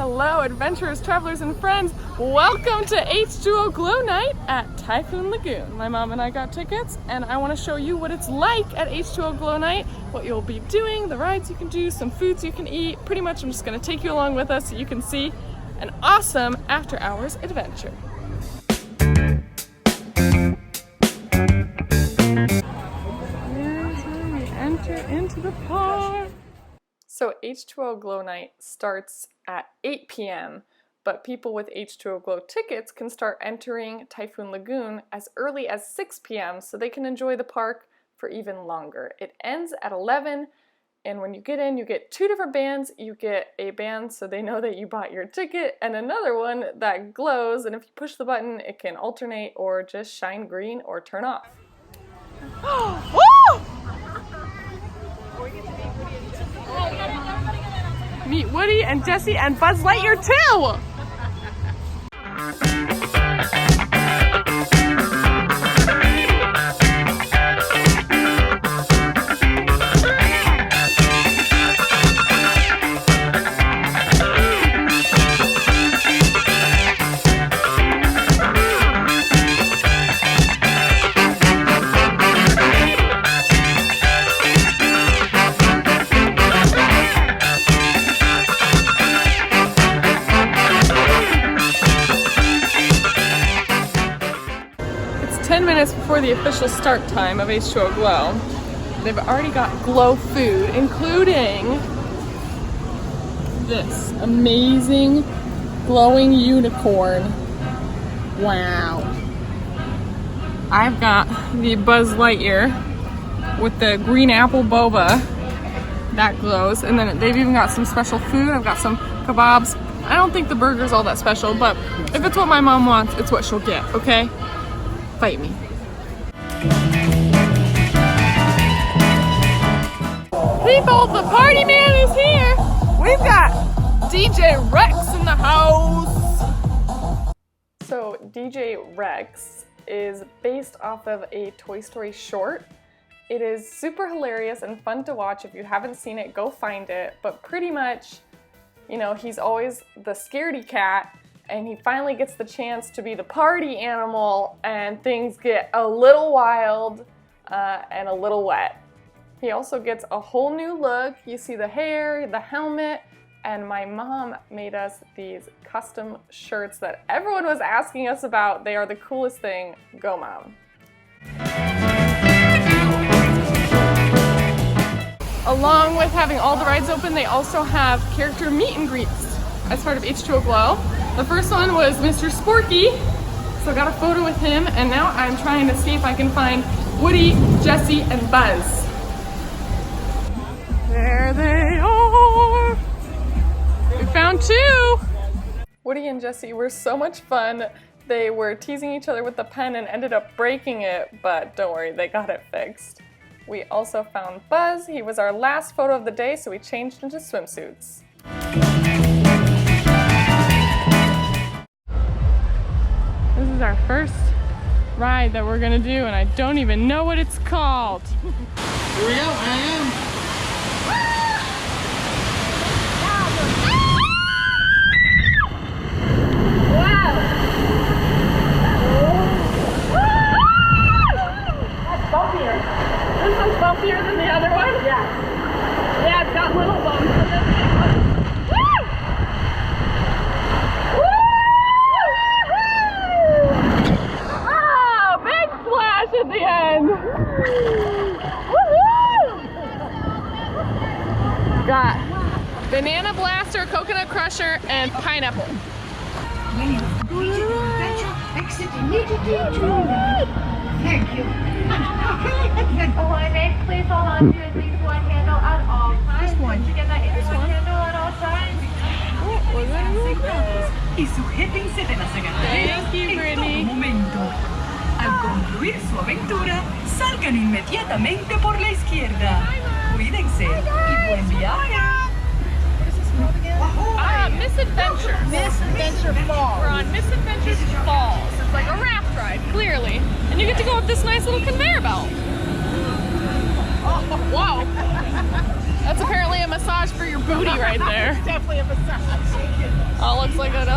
Hello, adventurers, travelers, and friends. Welcome to H2O Glow Night at Typhoon Lagoon. My mom and I got tickets, and I want to show you what it's like at H2O Glow Night, what you'll be doing, the rides you can do, some foods you can eat. Pretty much, I'm just going to take you along with us so you can see an awesome after-hours adventure. Here's where we enter into the park. So H2O Glow Night starts at 8 p.m., but people with H2O Glow tickets can start entering Typhoon Lagoon as early as 6 p.m. so they can enjoy the park for even longer. It ends at 11, and when you get in, you get two different bands. You get a band so they know that you bought your ticket, and another one that glows, and if you push the button, it can alternate or just shine green or turn off. Woo! Meet Woody and Jesse and Buzz Lightyear too! Before the official start time of H2O Glow. They've already got glow food, including this amazing glowing unicorn. Wow. I've got the Buzz Lightyear with the green apple boba that glows, and then they've even got some special food. I've got some kebabs. I don't think the burger's all that special, but if it's what my mom wants, it's what she'll get, okay? Fight me. People, the party man is here. We've got DJ Rex in the house. So DJ Rex is based off of a Toy Story short. It is super hilarious and fun to watch. If you haven't seen it, go find it. But pretty much, you know, he's always the scaredy cat, and he finally gets the chance to be the party animal, and things get a little wild and a little wet. He also gets a whole new look. You see the hair, the helmet, and my mom made us these custom shirts that everyone was asking us about. They are the coolest thing. Go, Mom. Along with having all the rides open, they also have character meet and greets as part of H2O Glow. The first one was Mr. Sporky, so I got a photo with him, and now I'm trying to see if I can find Woody, Jesse, and Buzz. There they are! We found two! Woody and Jesse were so much fun. They were teasing each other with the pen and ended up breaking it, but don't worry, they got it fixed. We also found Buzz. He was our last photo of the day, so we changed into swimsuits. This is our first ride that we're gonna do, and I don't even know what it's called. Here we go, I am. This one's bumpier than the other one? Yeah. Yeah, it's got little bumps in this one. Woo! Woo! Oh, big splash at the end. Woohoo! Got banana blaster, coconut crusher, and pineapple. Exit immediately to thank you. Please hold on to at least one handle at all times. Just one. To get that into one handle at all times. Y sujétense de las agarraderas Thank you, en Brittany. todo momento. Al concluir su aventura, salgan inmediatamente por la izquierda. Cuídense y buen viaje. Misadventure. Misadventure Falls. We're on Misadventure Falls. It's like a raft ride, clearly. And you get to go up this nice little conveyor belt. Oh, whoa. That's apparently a massage for your booty right there. It's definitely a massage.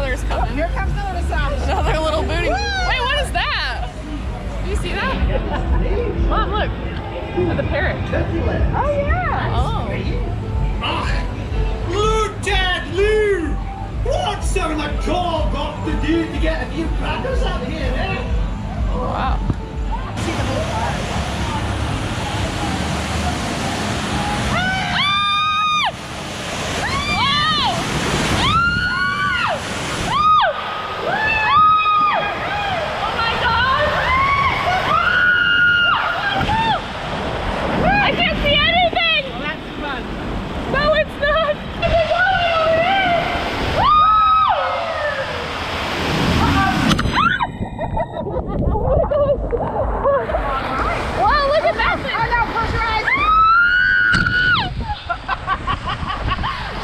brother's coming. Here comes another massage. Another little booty. Wait, what is that? Do you see that? Mom, look. At the parrot. Oh yeah. Oh. Lieutenant Lou! What's having a call got to do to get a few crackers out of here, eh? Wow.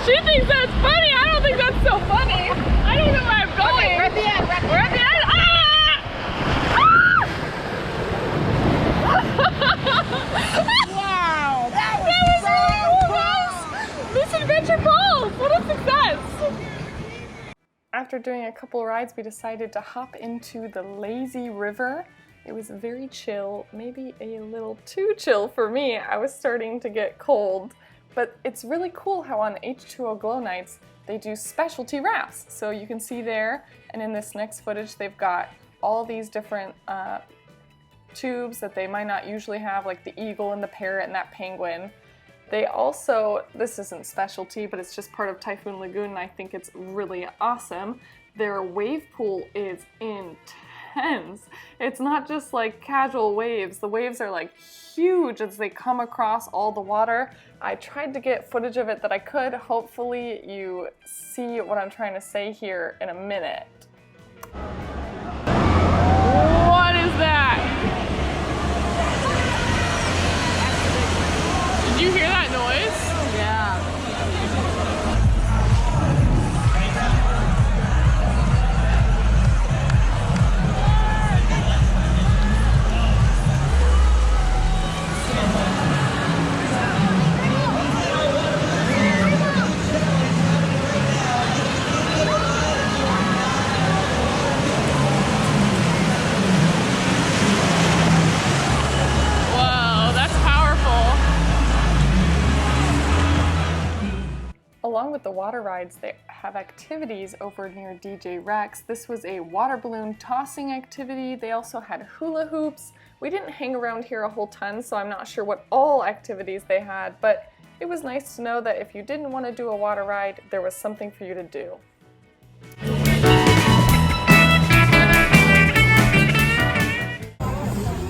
She thinks that's funny. I don't think that's so funny. I don't know where I'm going. Okay, we're at the end. We're at the end. Wow, that was so close. Miss Adventure Falls. What a success. After doing a couple rides, we decided to hop into the lazy river. It was very chill, maybe a little too chill for me. I was starting to get cold. But it's really cool how on H2O Glow Nights, they do specialty rafts. So you can see there, and in this next footage, they've got all these different tubes that they might not usually have, like the eagle and the parrot and that penguin. They also, this isn't specialty, but it's just part of Typhoon Lagoon, and I think it's really awesome. Their wave pool is intense. It's not just like casual waves. The waves are like huge as they come across all the water. I tried to get footage of it that I could. Hopefully you see what I'm trying to say here in a minute. What is that? Did you hear that noise? Yeah. Along with the water rides, they have activities over near DJ Rex. This was a water balloon tossing activity. They also had hula hoops. We didn't hang around here a whole ton, so I'm not sure what all activities they had, but it was nice to know that if you didn't want to do a water ride, there was something for you to do.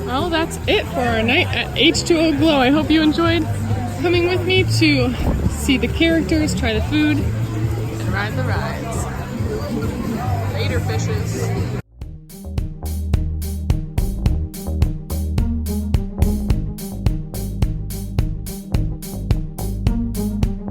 Well, that's it for our night at H2O Glow. I hope you enjoyed coming with me to see the characters, try the food, and ride the rides. Later, fishes.